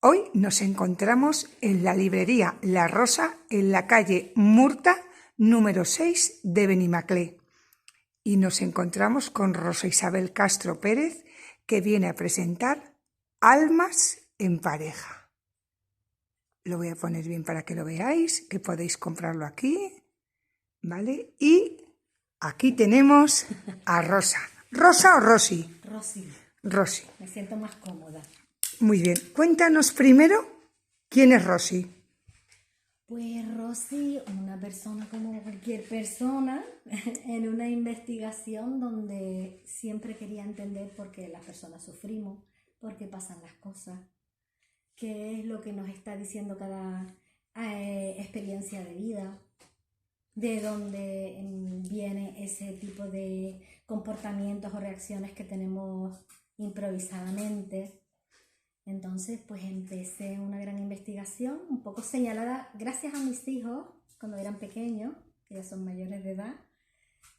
Hoy nos encontramos en la librería La Rosa, en la calle Murta, número 6 de Benimaclet. Y nos encontramos con Rosa Isabel Castro Pérez, que viene a presentar Almas en Pareja. Lo voy a poner bien para que lo veáis, que podéis comprarlo aquí, ¿vale? Y aquí tenemos a Rosa. ¿Rosa o Rosy? Rosy. Rosy. Me siento más cómoda. Muy bien. Cuéntanos primero quién es Rosy. Pues Rosy, una persona como cualquier persona, en una investigación donde siempre quería entender por qué las personas sufrimos, por qué pasan las cosas, qué es lo que nos está diciendo cada experiencia de vida, de dónde viene ese tipo de comportamientos o reacciones que tenemos improvisadamente. Entonces, pues empecé una gran investigación, un poco señalada gracias a mis hijos cuando eran pequeños, que ya son mayores de edad,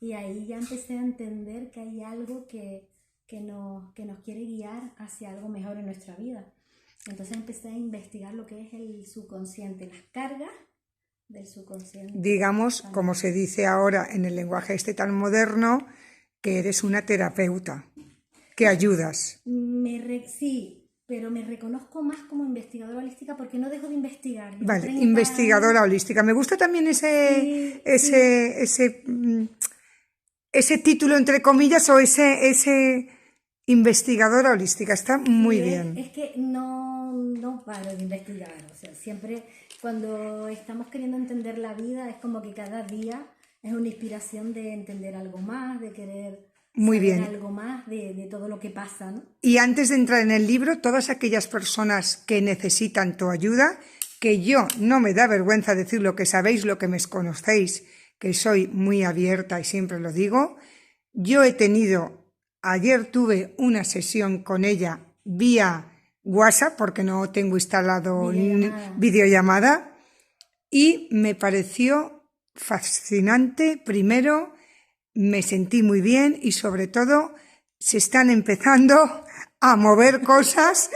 y ahí ya empecé a entender que hay algo que nos quiere guiar hacia algo mejor en nuestra vida. Entonces empecé a investigar lo que es el subconsciente, las cargas del subconsciente. Digamos, como se dice ahora en el lenguaje este tan moderno, que eres una terapeuta, que ayudas. Sí, pero me reconozco más como investigadora holística porque no dejo de investigar. Llevo Vale, 30 investigadora años. holística. Me gusta también Sí. ese título, entre comillas, o ese investigadora holística. Está muy Sí, bien. es que no paro de investigar. O sea, siempre cuando estamos queriendo entender la vida es como que cada día es una inspiración de entender algo más, de querer Muy saber bien. algo más de todo lo que pasa, ¿no? Y antes de entrar en el libro, todas aquellas personas que necesitan tu ayuda, que yo no me da vergüenza decir lo que sabéis, lo que me conocéis, que soy muy abierta y siempre lo digo. Ayer tuve una sesión con ella vía WhatsApp, porque no tengo instalado videollamada, y me pareció fascinante. Primero, me sentí muy bien y sobre todo se están empezando a mover cosas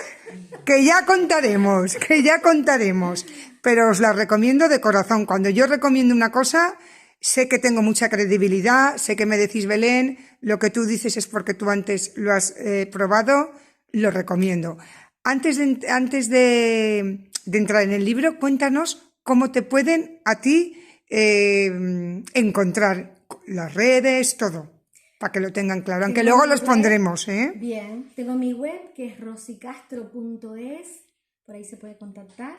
que ya contaremos, pero os las recomiendo de corazón. Cuando yo recomiendo una cosa, sé que tengo mucha credibilidad, sé que me decís, Belén, lo que tú dices es porque tú antes lo has probado, lo recomiendo. Antes de entrar en el libro, cuéntanos cómo te pueden a ti encontrar las redes, todo, para que lo tengan claro, aunque luego los pondremos, ¿eh? Bien, tengo mi web que es rosicastro.es, por ahí se puede contactar.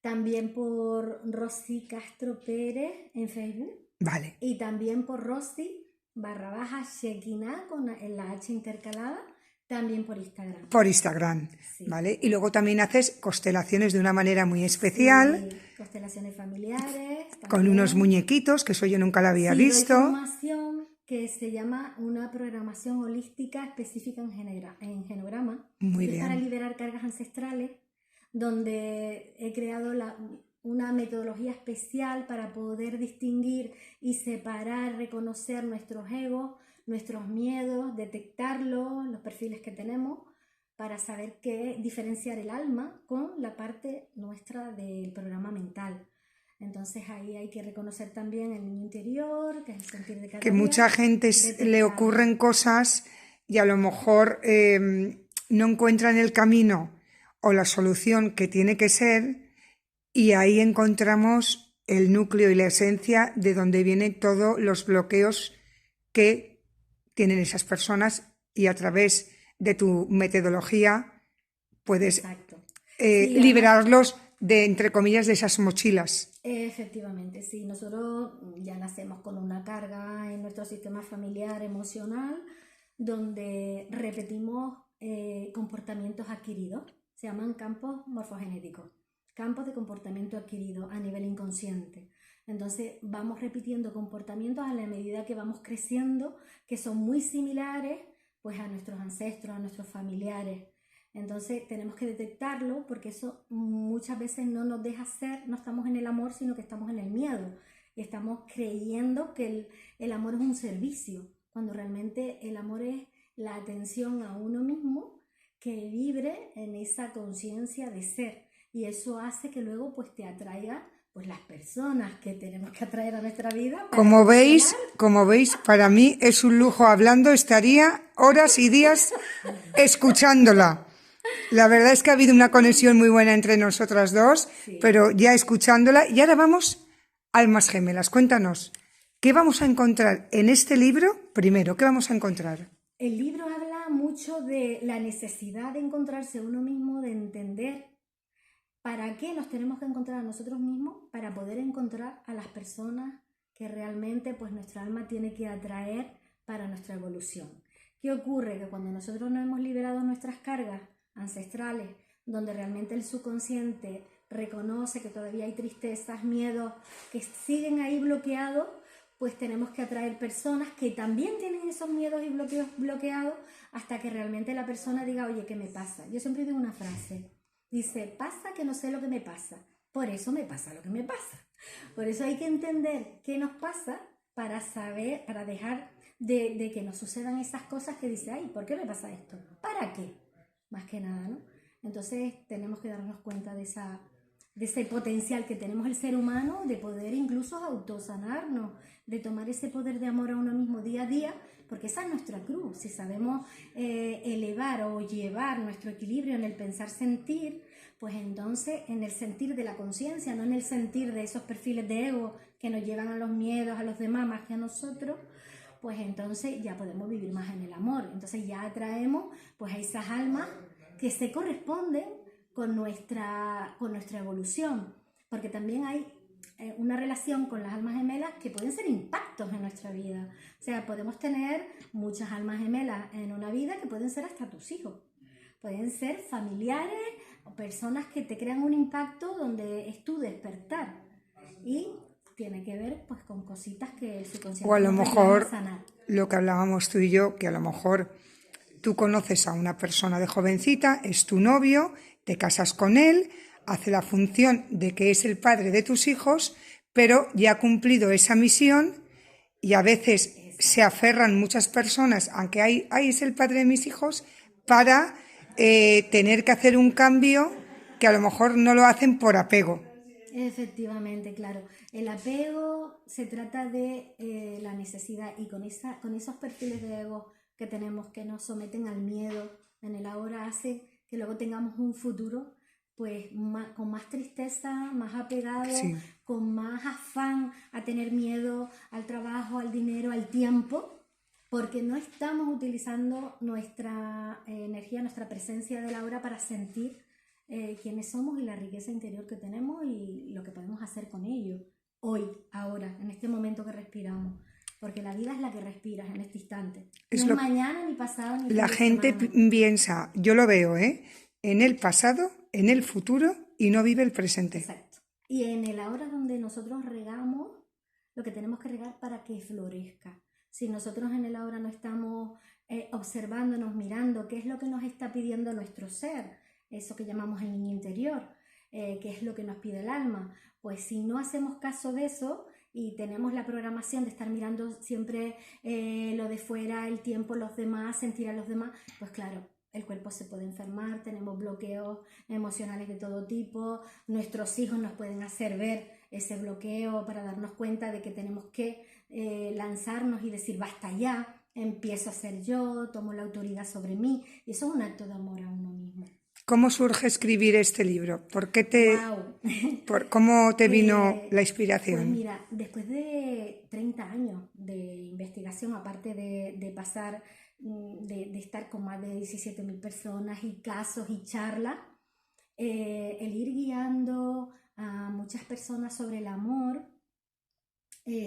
También por Rosy Castro Pérez en Facebook. Vale. Y también por Rosy_Shekinah con la H intercalada, también por Instagram. Por Instagram, sí. ¿Vale? Y luego también haces constelaciones de una manera muy especial. Sí, constelaciones familiares. También. Con unos muñequitos, que eso yo nunca la había visto. Doy formación que se llama una programación holística específica en genograma. Muy bien. Para liberar cargas ancestrales, donde he creado una metodología especial para poder distinguir y separar, reconocer nuestros egos, nuestros miedos, detectarlos, los perfiles que tenemos, para saber qué diferenciar el alma con la parte nuestra del programa mental. Entonces ahí hay que reconocer también el niño interior, que es el sentir de cada día. Que mucha gente le ocurren cosas y a lo mejor no encuentran el camino o la solución que tiene que ser, y ahí encontramos el núcleo y la esencia de donde vienen todos los bloqueos que tienen esas personas, y a través de tu metodología puedes liberarlos de, entre comillas, de esas mochilas. Efectivamente, sí. Nosotros ya nacemos con una carga en nuestro sistema familiar emocional donde repetimos comportamientos adquiridos. Se llaman campos morfogenéticos, campos de comportamiento adquirido a nivel inconsciente. Entonces vamos repitiendo comportamientos a la medida que vamos creciendo, que son muy similares pues a nuestros ancestros, a nuestros familiares. Entonces tenemos que detectarlo, porque eso muchas veces no nos deja ser, no estamos en el amor, sino que estamos en el miedo. Y estamos creyendo que el amor es un servicio, cuando realmente el amor es la atención a uno mismo, que vibre en esa conciencia de ser. Y eso hace que luego pues te atraiga pues las personas que tenemos que atraer a nuestra vida. Como veis, para mí es un lujo hablando, estaría horas y días escuchándola. La verdad es que ha habido una conexión muy buena entre nosotras dos, Sí. pero ya escuchándola. Y ahora vamos, Almas Gemelas, cuéntanos, ¿qué vamos a encontrar en este libro? Primero, ¿qué vamos a encontrar? El libro habla mucho de la necesidad de encontrarse a uno mismo, de entender para qué nos tenemos que encontrar a nosotros mismos, para poder encontrar a las personas que realmente pues nuestra alma tiene que atraer para nuestra evolución. ¿Qué ocurre? Que cuando nosotros no hemos liberado nuestras cargas ancestrales, donde realmente el subconsciente reconoce que todavía hay tristezas, miedos que siguen ahí bloqueados, pues tenemos que atraer personas que también tienen esos miedos y bloqueos bloqueados hasta que realmente la persona diga, oye, ¿qué me pasa? Yo siempre digo una frase, dice, pasa que no sé lo que me pasa, por eso me pasa lo que me pasa. Por eso hay que entender qué nos pasa para saber, para dejar de que nos sucedan esas cosas que dice, ay, ¿por qué me pasa esto? ¿Para qué? Más que nada, ¿no? Entonces tenemos que darnos cuenta de ese potencial que tenemos el ser humano de poder incluso autosanarnos, de tomar ese poder de amor a uno mismo día a día, porque esa es nuestra cruz. Si sabemos elevar o llevar nuestro equilibrio en el pensar-sentir, pues entonces en el sentir de la conciencia, no en el sentir de esos perfiles de ego que nos llevan a los miedos, a los demás más que a nosotros, pues entonces ya podemos vivir más en el amor. Entonces ya atraemos pues a esas almas que se corresponden con nuestra evolución, porque también hay una relación con las almas gemelas que pueden ser impactos en nuestra vida. O sea, podemos tener muchas almas gemelas en una vida que pueden ser hasta tus hijos, pueden ser familiares o personas que te crean un impacto donde es tu despertar y tiene que ver pues con cositas que el subconsciente O a lo nos ayuda mejor a sanar. lo que hablábamos tú y yo, que a lo mejor tú conoces a una persona de jovencita, es tu novio, te casas con él, hace la función de que es el padre de tus hijos, pero ya ha cumplido esa misión y a veces se aferran muchas personas, aunque ahí es el padre de mis hijos, para tener que hacer un cambio que a lo mejor no lo hacen por apego. Efectivamente, claro. El apego se trata de la necesidad y con esos perfiles de ego que tenemos que nos someten al miedo en el ahora hace que luego tengamos un futuro pues con más tristeza, más apegado, Sí. con más afán a tener miedo al trabajo, al dinero, al tiempo, porque no estamos utilizando nuestra energía, nuestra presencia del ahora para sentir quiénes somos y la riqueza interior que tenemos y lo que podemos hacer con ello hoy, ahora, en este momento que respiramos. Porque la vida es la que respiras en este instante. No es mañana, ni pasado, ni la gente piensa, yo lo veo, en el pasado, en el futuro y no vive el presente. Exacto. Y en el ahora donde nosotros regamos lo que tenemos que regar para que florezca. Si nosotros en el ahora no estamos observándonos, mirando qué es lo que nos está pidiendo nuestro ser, eso que llamamos el niño interior, qué es lo que nos pide el alma, pues si no hacemos caso de eso y tenemos la programación de estar mirando siempre lo de fuera, el tiempo, los demás, sentir a los demás, pues claro, el cuerpo se puede enfermar, tenemos bloqueos emocionales de todo tipo, nuestros hijos nos pueden hacer ver ese bloqueo para darnos cuenta de que tenemos que lanzarnos y decir basta ya, empiezo a ser yo, tomo la autoridad sobre mí, y eso es un acto de amor a uno mismo. ¿Cómo surge escribir este libro? ¿Por qué Wow. ¿Cómo te vino la inspiración? Pues mira, después de 30 años de investigación, aparte de pasar, de estar con más de 17.000 personas y casos y charlas, el ir guiando a muchas personas sobre el amor,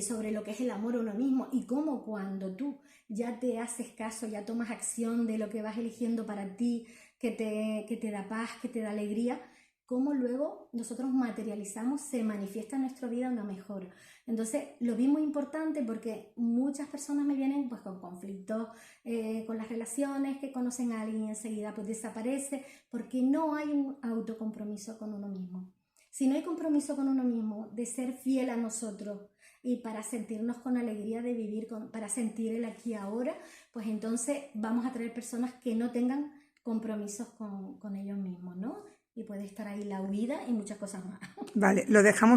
sobre lo que es el amor a uno mismo y cómo cuando tú ya te haces caso, ya tomas acción de lo que vas eligiendo para ti, que te da paz, que te da alegría, cómo luego nosotros materializamos, se manifiesta en nuestra vida una mejora. Entonces lo vi muy importante porque muchas personas me vienen pues con conflictos con las relaciones, que conocen a alguien y enseguida pues desaparece, porque no hay un autocompromiso con uno mismo. Si no hay compromiso con uno mismo, de ser fiel a nosotros y para sentirnos con alegría de vivir, para sentir el aquí y ahora, pues entonces vamos a traer personas que no tengan compromisos con ellos mismos, ¿no? Y puede estar ahí la huida y muchas cosas más. Vale, lo dejamos